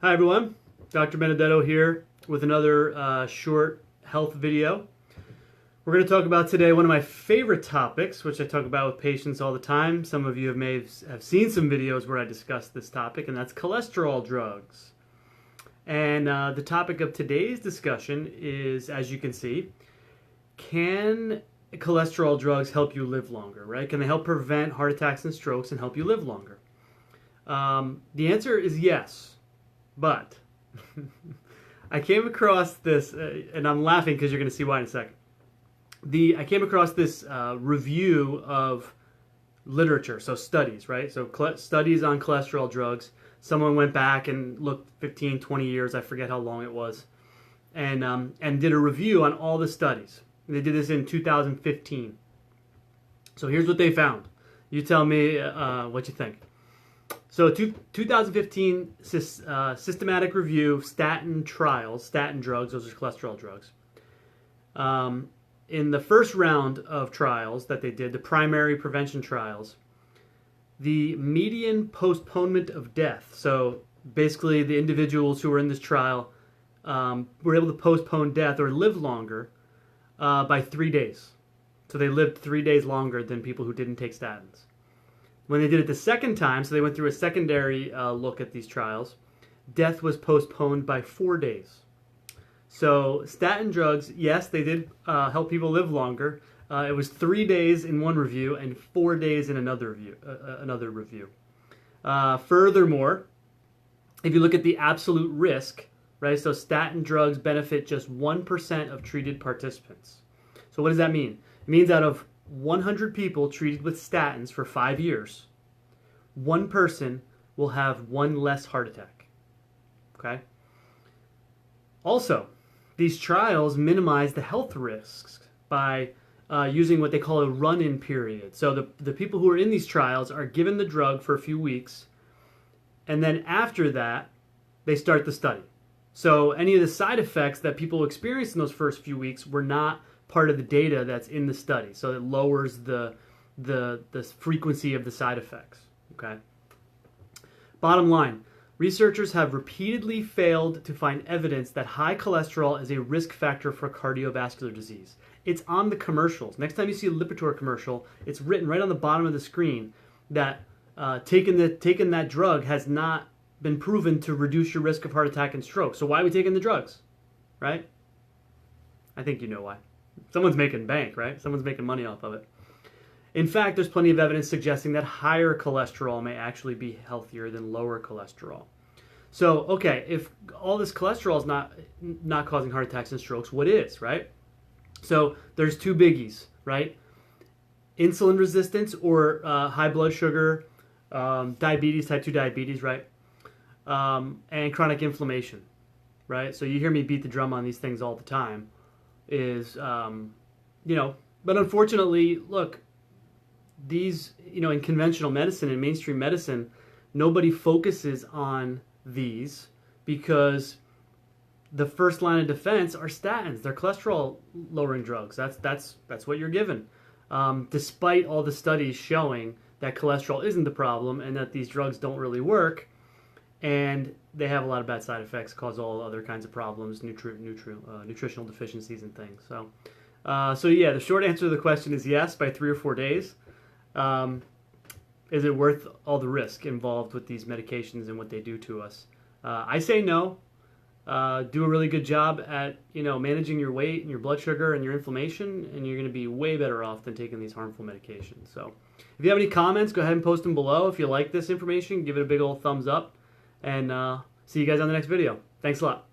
Hi everyone, Dr. Benedetto here with another short health video. We're going to talk about today one of my favorite topics, which I talk about with patients all the time. Some of you may have seen some videos where I discuss this topic, and that's cholesterol drugs. And the topic of today's discussion is, as you can see, can cholesterol drugs help you live longer, right? Can they help prevent heart attacks and strokes and help you live longer? The answer is yes. But I came across this, and I'm laughing because you're going to see why in a second. I came across this review of literature, so studies, right? So studies on cholesterol drugs. Someone went back and looked 15, 20 years, I forget how long it was, and did a review on all the studies. They did this in 2015. So here's what they found. You tell me what you think. So 2015 systematic review statin trials, statin drugs, those are cholesterol drugs. In the first round of trials that they did, the primary prevention trials, the median postponement of death, so basically the individuals who were in this trial were able to postpone death or live longer by 3 days. So they lived 3 days longer than people who didn't take statins. When they did it the second time, so they went through a secondary look at these trials, death was postponed by 4 days. So statin drugs, yes, they did help people live longer. It was 3 days in one review and 4 days in another review. Furthermore, if you look at the absolute risk, right, so statin drugs benefit just 1% of treated participants. So what does that mean? It means out of 100 people treated with statins for 5 years, one person will have one less heart attack. Okay? Also, these trials minimize the health risks by using what they call a run-in period. So the people who are in these trials are given the drug for a few weeks, and then after that, they start the study. So any of the side effects that people experienced in those first few weeks were not part of the data that's in the study, so it lowers the frequency of the side effects. Okay. Bottom line, researchers have repeatedly failed to find evidence that high cholesterol is a risk factor for cardiovascular disease. It's on the commercials. Next time you see a Lipitor commercial, it's written right on the bottom of the screen that taking that drug has not been proven to reduce your risk of heart attack and stroke. So why are we taking the drugs, right? I think you know why. Someone's making bank, right? Someone's making money off of it. In fact, there's plenty of evidence suggesting that higher cholesterol may actually be healthier than lower cholesterol. So, okay, if all this cholesterol is not causing heart attacks and strokes, what is, right? So there's two biggies, right? Insulin resistance or high blood sugar, diabetes, type 2 diabetes, right? And chronic inflammation, right? So you hear me beat the drum on these things all the time. But unfortunately, look, these, in conventional medicine and mainstream medicine, nobody focuses on these because the first line of defense are statins. They're cholesterol lowering drugs. That's what you're given. Despite all the studies showing that cholesterol isn't the problem and that these drugs don't really work, and they have a lot of bad side effects, cause all other kinds of problems, nutritional deficiencies and things. So yeah, the short answer to the question is yes, by 3 or 4 days. Is it worth all the risk involved with these medications and what they do to us? I say no. Do a really good job at managing your weight and your blood sugar and your inflammation, and you're going to be way better off than taking these harmful medications. So if you have any comments, go ahead and post them below. If you like this information, give it a big old thumbs up. And see you guys on the next video. Thanks a lot.